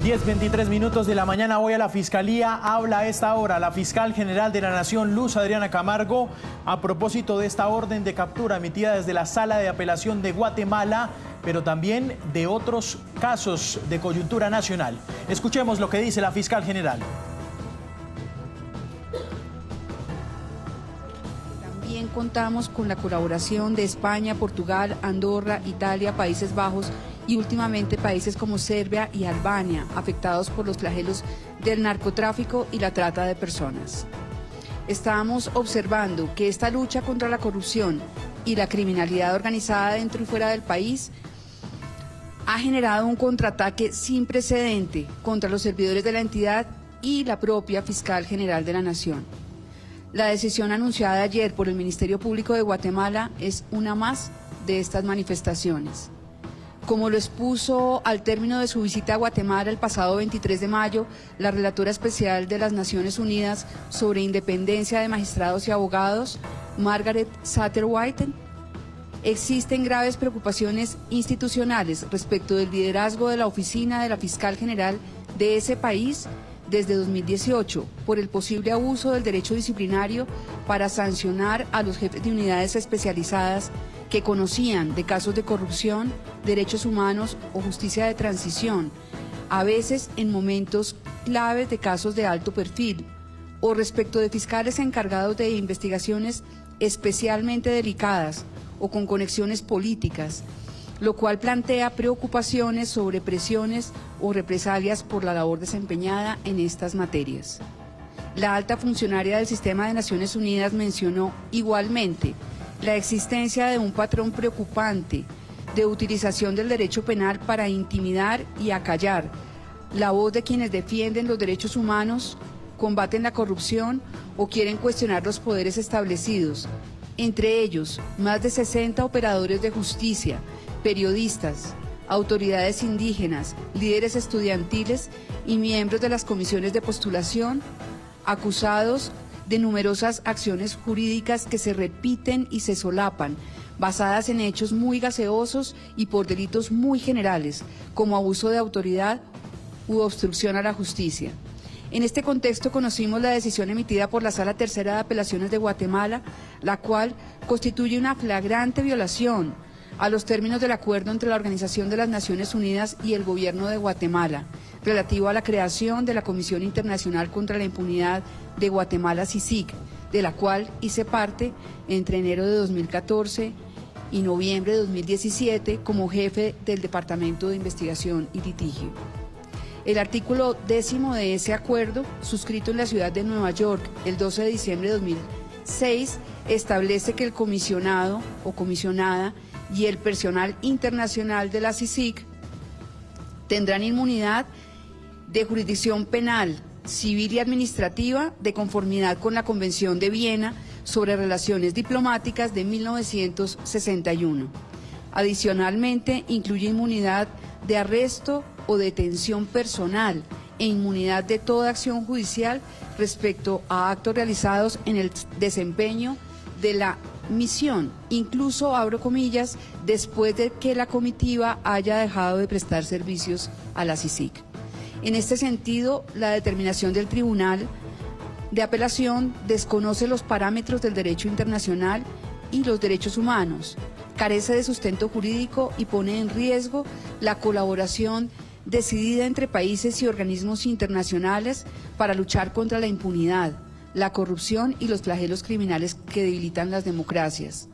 10:23 de la mañana, voy a la Fiscalía. Habla a esta hora la Fiscal General de la Nación, Luz Adriana Camargo, a propósito de esta orden de captura emitida desde la Sala de Apelación de Guatemala, pero también de otros casos de coyuntura nacional. Escuchemos lo que dice la Fiscal General. También contamos con la colaboración de España, Portugal, Andorra, Italia, Países Bajos y últimamente países como Serbia y Albania, afectados por los flagelos del narcotráfico y la trata de personas. Estamos observando que esta lucha contra la corrupción y la criminalidad organizada dentro y fuera del país ha generado un contraataque sin precedente contra los servidores de la entidad y la propia Fiscal General de la Nación. La decisión anunciada ayer por el Ministerio Público de Guatemala es una más de estas manifestaciones. Como lo expuso al término de su visita a Guatemala el pasado 23 de mayo, la relatora especial de las Naciones Unidas sobre independencia de magistrados y abogados, Margaret Satterwhite, existen graves preocupaciones institucionales respecto del liderazgo de la oficina de la Fiscal General de ese país desde 2018 por el posible abuso del derecho disciplinario para sancionar a los jefes de unidades especializadas que conocían de casos de corrupción, derechos humanos o justicia de transición, a veces en momentos claves de casos de alto perfil, o respecto de fiscales encargados de investigaciones especialmente delicadas o con conexiones políticas, lo cual plantea preocupaciones sobre presiones o represalias por la labor desempeñada en estas materias. La alta funcionaria del Sistema de Naciones Unidas mencionó igualmente la existencia de un patrón preocupante de utilización del derecho penal para intimidar y acallar la voz de quienes defienden los derechos humanos, combaten la corrupción o quieren cuestionar los poderes establecidos, entre ellos más de 60 operadores de justicia, periodistas, autoridades indígenas, líderes estudiantiles y miembros de las comisiones de postulación, acusados de numerosas acciones jurídicas que se repiten y se solapan, basadas en hechos muy gaseosos y por delitos muy generales, como abuso de autoridad u obstrucción a la justicia. En este contexto conocimos la decisión emitida por la Sala Tercera de Apelaciones de Guatemala, la cual constituye una flagrante violación a los términos del acuerdo entre la Organización de las Naciones Unidas y el Gobierno de Guatemala, relativo a la creación de la Comisión Internacional contra la Impunidad de Guatemala, CICIG, de la cual hice parte entre enero de 2014 y noviembre de 2017 como jefe del Departamento de Investigación y Litigio. El artículo 10 de ese acuerdo, suscrito en la ciudad de Nueva York el 12 de diciembre de 2006, establece que el comisionado o comisionada y el personal internacional de la CICIG tendrán inmunidad de jurisdicción penal, civil y administrativa de conformidad con la Convención de Viena sobre Relaciones Diplomáticas de 1961. Adicionalmente, incluye inmunidad de arresto o detención personal e inmunidad de toda acción judicial respecto a actos realizados en el desempeño de la misión, incluso, abro comillas, después de que la comitiva haya dejado de prestar servicios a la CICIG. En este sentido, la determinación del Tribunal de Apelación desconoce los parámetros del derecho internacional y los derechos humanos, carece de sustento jurídico y pone en riesgo la colaboración decidida entre países y organismos internacionales para luchar contra la impunidad, la corrupción y los flagelos criminales que debilitan las democracias.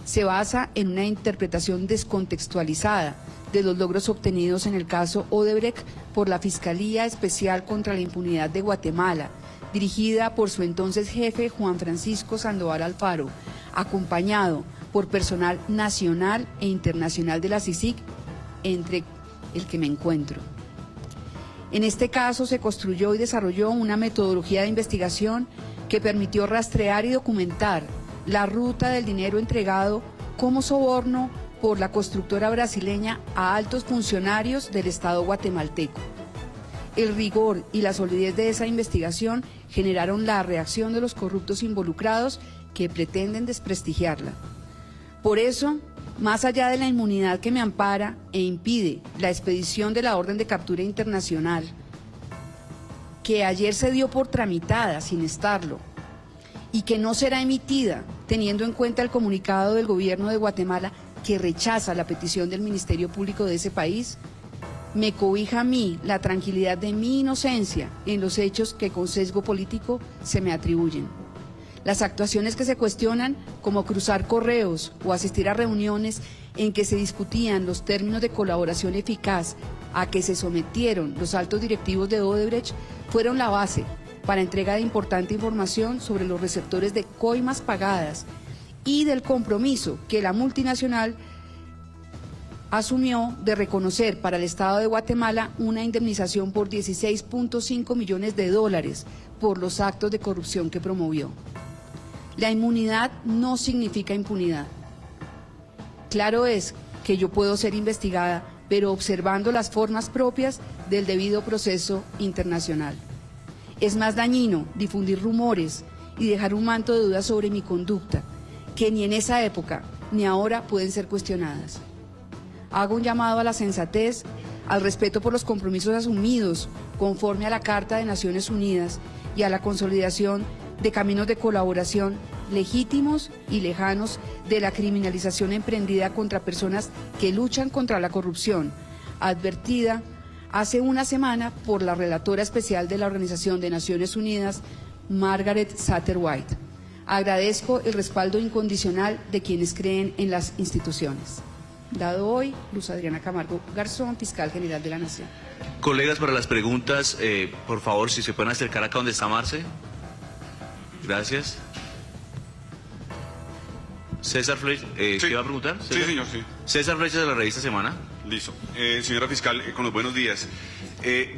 Se basa en una interpretación descontextualizada de los logros obtenidos en el caso Odebrecht por la Fiscalía Especial contra la Impunidad de Guatemala, dirigida por su entonces jefe Juan Francisco Sandoval Alfaro, acompañado por personal nacional e internacional de la CICIG, entre el que me encuentro. En este caso se construyó y desarrolló una metodología de investigación que permitió rastrear y documentar la ruta del dinero entregado como soborno por la constructora brasileña a altos funcionarios del Estado guatemalteco. El rigor y la solidez de esa investigación generaron la reacción de los corruptos involucrados que pretenden desprestigiarla. Por eso, Más allá de la inmunidad que me ampara e impide la expedición de la orden de captura internacional, que ayer se dio por tramitada sin estarlo, y que no será emitida teniendo en cuenta el comunicado del gobierno de Guatemala que rechaza la petición del Ministerio Público de ese país, me cobija a mí la tranquilidad de mi inocencia en los hechos que con sesgo político se me atribuyen. Las actuaciones que se cuestionan, como cruzar correos o asistir a reuniones en que se discutían los términos de colaboración eficaz a que se sometieron los altos directivos de Odebrecht, fueron la base para entrega de importante información sobre los receptores de coimas pagadas y del compromiso que la multinacional asumió de reconocer para el Estado de Guatemala una indemnización por 16.5 millones de dólares por los actos de corrupción que promovió. La inmunidad no significa impunidad. Claro es que yo puedo ser investigada, pero observando las formas propias del debido proceso internacional. Es más dañino difundir rumores y dejar un manto de dudas sobre mi conducta, que ni en esa época ni ahora pueden ser cuestionadas. Hago un llamado a la sensatez, al respeto por los compromisos asumidos conforme a la Carta de Naciones Unidas y a la consolidación de caminos de colaboración legítimos y lejanos de la criminalización emprendida contra personas que luchan contra la corrupción, advertida hace una semana por la relatora especial de la Organización de Naciones Unidas, Margaret Satterwhite. Agradezco el respaldo incondicional de quienes creen en las instituciones. Dado hoy, Luz Adriana Camargo Garzón, Fiscal General de la Nación. Colegas, para las preguntas, por favor, si se pueden acercar acá donde está Marce. Gracias. César Flecha, sí. ¿qué va a preguntar? Sí, señor, sí. César Flecha de la revista Semana. Listo. Señora Fiscal, con los buenos días.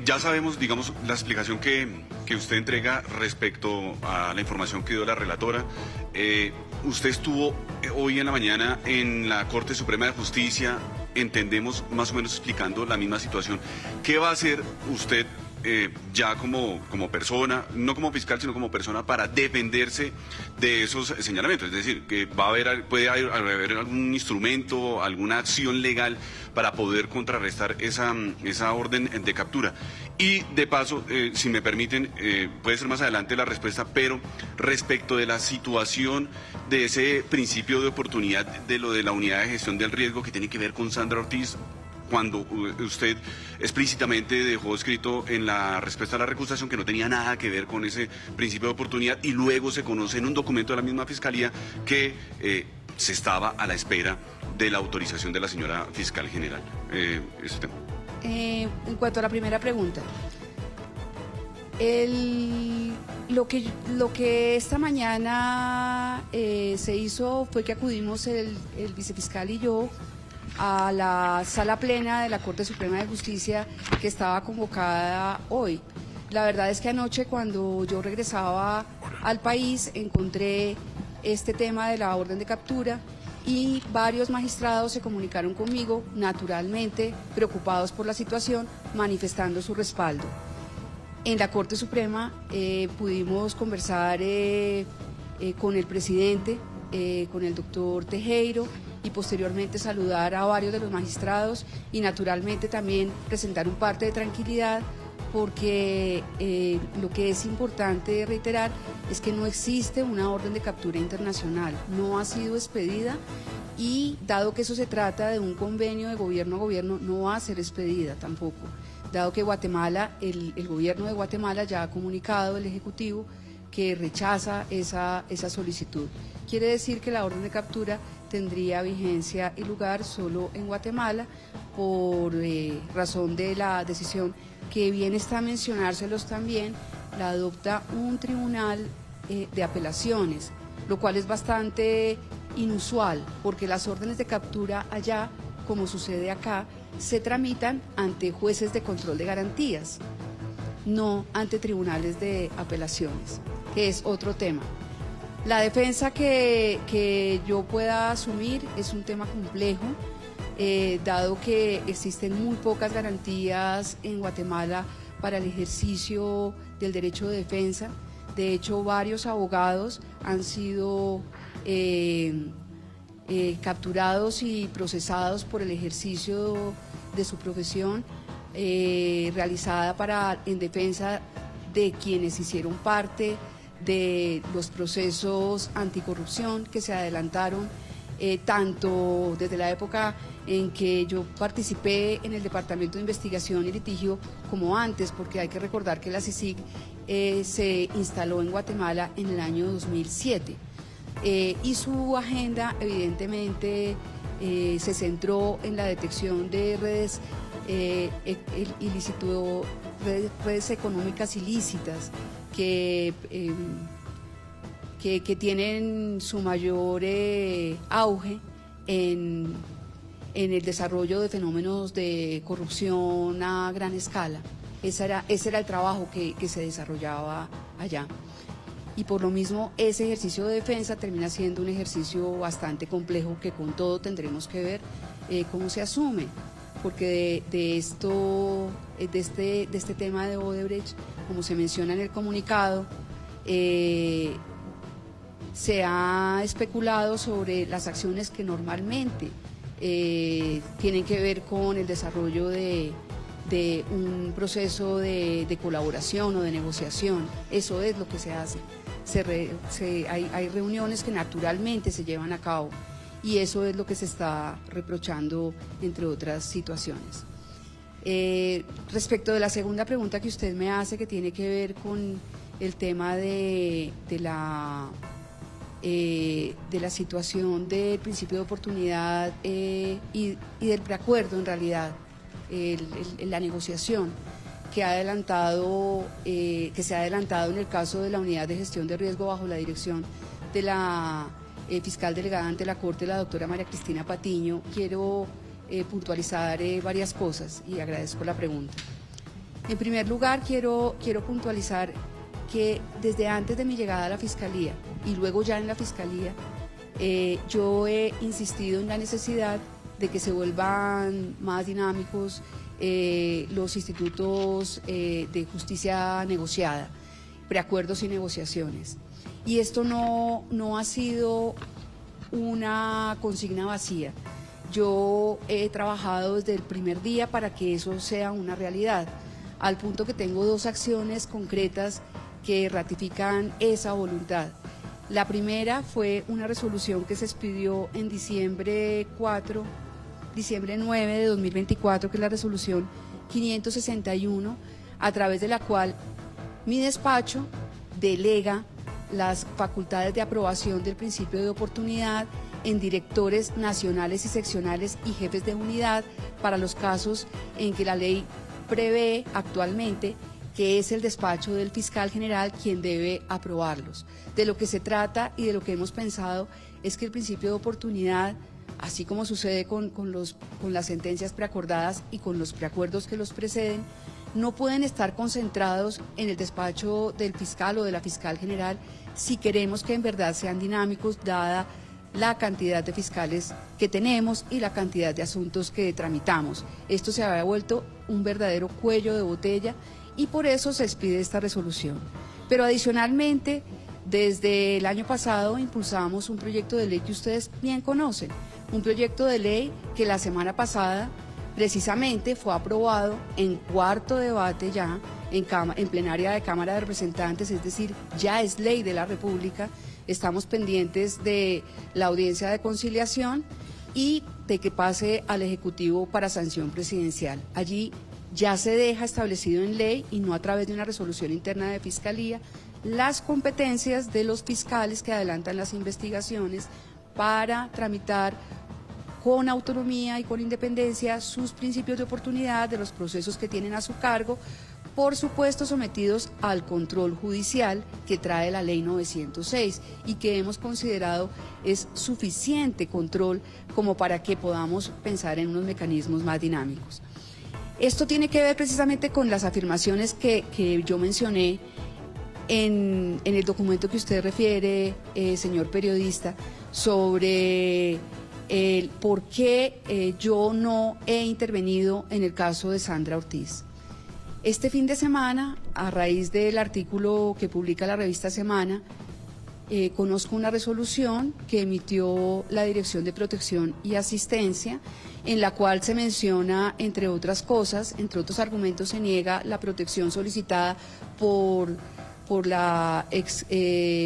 Ya sabemos, digamos, la explicación que usted entrega respecto a la información que dio la relatora. Usted estuvo hoy en la mañana en la Corte Suprema de Justicia, entendemos más o menos explicando la misma situación. ¿Qué va a hacer usted ya como persona, no como fiscal, sino como persona, para defenderse de esos señalamientos? Es decir, que puede haber algún instrumento, alguna acción legal para poder contrarrestar esa orden de captura. Y de paso, si me permiten, puede ser más adelante la respuesta, pero respecto de la situación de ese principio de oportunidad de lo de la unidad de gestión del riesgo que tiene que ver con Sandra Ortiz, cuando usted explícitamente dejó escrito en la respuesta a la recusación que no tenía nada que ver con ese principio de oportunidad, y luego se conoce en un documento de la misma Fiscalía que se estaba a la espera de la autorización de la señora Fiscal General. Ese tema. En cuanto a la primera pregunta, lo que esta mañana se hizo fue que acudimos el vicefiscal y yo a la sala plena de la Corte Suprema de Justicia que estaba convocada hoy. La verdad es que anoche, cuando yo regresaba al país, encontré este tema de la orden de captura y varios magistrados se comunicaron conmigo, naturalmente preocupados por la situación, manifestando su respaldo. En la Corte Suprema pudimos conversar con el presidente, con el doctor Tejero, y posteriormente saludar a varios de los magistrados y naturalmente también presentar un parte de tranquilidad, porque lo que es importante reiterar es que no existe una orden de captura internacional, no ha sido expedida, y dado que eso se trata de un convenio de gobierno a gobierno, no va a ser expedida tampoco, dado que Guatemala, el gobierno de Guatemala ya ha comunicado al Ejecutivo que rechaza esa solicitud. Quiere decir que la orden de captura tendría vigencia y lugar solo en Guatemala por razón de la decisión que bien está mencionárselos también, la adopta un tribunal de apelaciones, lo cual es bastante inusual, porque las órdenes de captura allá, como sucede acá, se tramitan ante jueces de control de garantías, no ante tribunales de apelaciones, que es otro tema. La defensa que yo pueda asumir es un tema complejo, dado que existen muy pocas garantías en Guatemala para el ejercicio del derecho de defensa. De hecho, varios abogados han sido capturados y procesados por el ejercicio de su profesión, realizada en defensa de quienes hicieron parte de los procesos anticorrupción que se adelantaron, tanto desde la época en que yo participé en el Departamento de Investigación y Litigio como antes, porque hay que recordar que la CICIG se instaló en Guatemala en el año 2007 y su agenda evidentemente se centró en la detección de redes redes económicas ilícitas que tienen su mayor auge en el desarrollo de fenómenos de corrupción a gran escala. Ese era el trabajo que se desarrollaba allá. Y por lo mismo ese ejercicio de defensa termina siendo un ejercicio bastante complejo que con todo tendremos que ver cómo se asume, porque de este tema de Odebrecht, como se menciona en el comunicado, se ha especulado sobre las acciones que normalmente tienen que ver con el desarrollo de un proceso de colaboración o de negociación. Eso es lo que se hace. Hay reuniones que naturalmente se llevan a cabo y eso es lo que se está reprochando, entre otras situaciones. Respecto de la segunda pregunta que usted me hace, que tiene que ver con el tema de la situación del principio de oportunidad y del preacuerdo, en realidad, la negociación que se ha adelantado en el caso de la Unidad de Gestión de Riesgo bajo la dirección de la fiscal delegada ante la Corte, la doctora María Cristina Patiño. Quiero puntualizar varias cosas y agradezco la pregunta. En primer lugar, quiero puntualizar que desde antes de mi llegada a la Fiscalía y luego ya en la Fiscalía, yo he insistido en la necesidad de que se vuelvan más dinámicos los institutos de justicia negociada, preacuerdos y negociaciones. Y esto no ha sido una consigna vacía. Yo he trabajado desde el primer día para que eso sea una realidad, al punto que tengo 2 acciones concretas que ratifican esa voluntad. La primera fue una resolución que se expidió en diciembre 9 de 2024, que es la resolución 561, a través de la cual mi despacho delega las facultades de aprobación del principio de oportunidad en directores nacionales y seccionales y jefes de unidad para los casos en que la ley prevé actualmente que es el despacho del fiscal general quien debe aprobarlos. De lo que se trata y de lo que hemos pensado es que el principio de oportunidad, así como sucede con las sentencias preacordadas y con los preacuerdos que los preceden, no pueden estar concentrados en el despacho del fiscal o de la fiscal general si queremos que en verdad sean dinámicos, dada la cantidad de fiscales que tenemos y la cantidad de asuntos que tramitamos. Esto se había vuelto un verdadero cuello de botella y por eso se expide esta resolución. Pero adicionalmente, desde el año pasado impulsamos un proyecto de ley que ustedes bien conocen, un proyecto de ley que la semana pasada precisamente fue aprobado en 4º debate ya en plenaria de Cámara de Representantes, es decir, ya es ley de la República. Estamos pendientes de la audiencia de conciliación y de que pase al Ejecutivo para sanción presidencial. Allí ya se deja establecido en ley y no a través de una resolución interna de Fiscalía las competencias de los fiscales que adelantan las investigaciones para tramitar con autonomía y con independencia sus principios de oportunidad de los procesos que tienen a su cargo, por supuesto sometidos al control judicial que trae la Ley 906 y que hemos considerado es suficiente control como para que podamos pensar en unos mecanismos más dinámicos. Esto tiene que ver precisamente con las afirmaciones que yo mencioné en el documento que usted refiere, señor periodista, sobre el por qué yo no he intervenido en el caso de Sandra Ortiz. Este fin de semana, a raíz del artículo que publica la revista Semana, conozco una resolución que emitió la Dirección de Protección y Asistencia, en la cual se menciona, entre otras cosas, entre otros argumentos, se niega la protección solicitada por la ex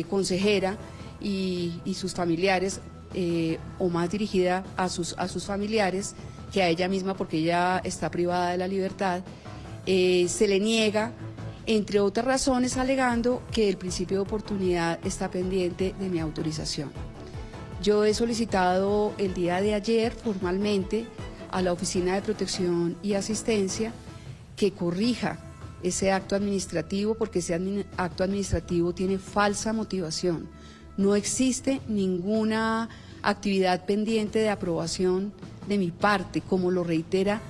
consejera y sus familiares, o más dirigida a sus familiares que a ella misma, porque ella está privada de la libertad. Se le niega, entre otras razones, alegando que el principio de oportunidad está pendiente de mi autorización. Yo he solicitado el día de ayer formalmente a la Oficina de Protección y Asistencia que corrija ese acto administrativo, porque ese acto administrativo tiene falsa motivación. No existe ninguna actividad pendiente de aprobación de mi parte, como lo reitera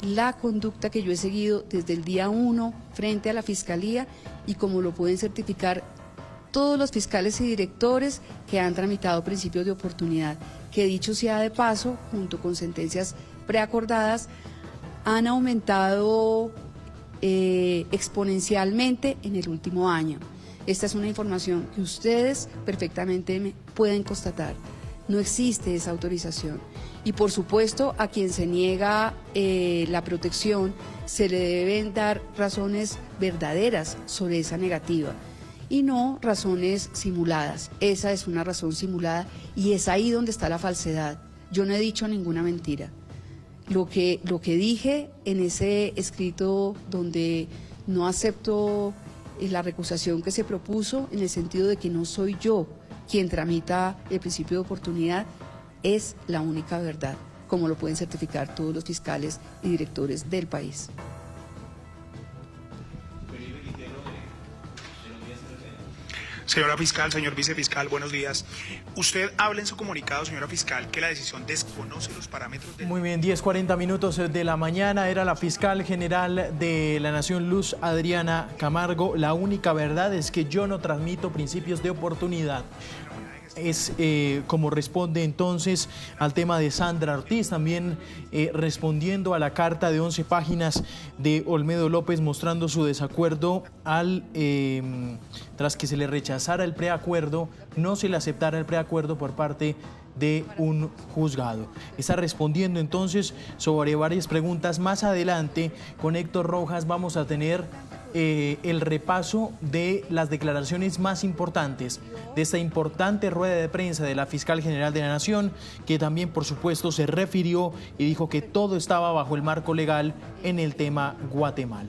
la conducta que yo he seguido desde el día 1 frente a la Fiscalía, y como lo pueden certificar todos los fiscales y directores que han tramitado principios de oportunidad, que dicho sea de paso, junto con sentencias preacordadas, han aumentado exponencialmente en el último año. Esta es una información que ustedes perfectamente pueden constatar. No existe esa autorización. Y por supuesto, a quien se niega la protección se le deben dar razones verdaderas sobre esa negativa y no razones simuladas. Esa es una razón simulada y es ahí donde está la falsedad. Yo no he dicho ninguna mentira. Lo que dije en ese escrito, donde no acepto la recusación que se propuso, en el sentido de que no soy yo quien tramita el principio de oportunidad, es la única verdad, como lo pueden certificar todos los fiscales y directores del país. Señora fiscal, señor vicefiscal, buenos días. Usted habla en su comunicado, señora fiscal, que la decisión desconoce los parámetros del... Muy bien, 10:40 minutos de la mañana. Era la fiscal general de la Nación, Luz Adriana Camargo. La única verdad es que yo no transmito principios de oportunidad. Es como responde entonces al tema de Sandra Ortiz, también respondiendo a la carta de 11 páginas de Olmedo López, mostrando su desacuerdo tras que se le rechazara el preacuerdo, no se le aceptara el preacuerdo por parte de un juzgado. Está respondiendo entonces sobre varias preguntas. Más adelante con Héctor Rojas vamos a tener el repaso de las declaraciones más importantes de esta importante rueda de prensa de la fiscal general de la Nación, que también por supuesto se refirió y dijo que todo estaba bajo el marco legal en el tema Guatemala.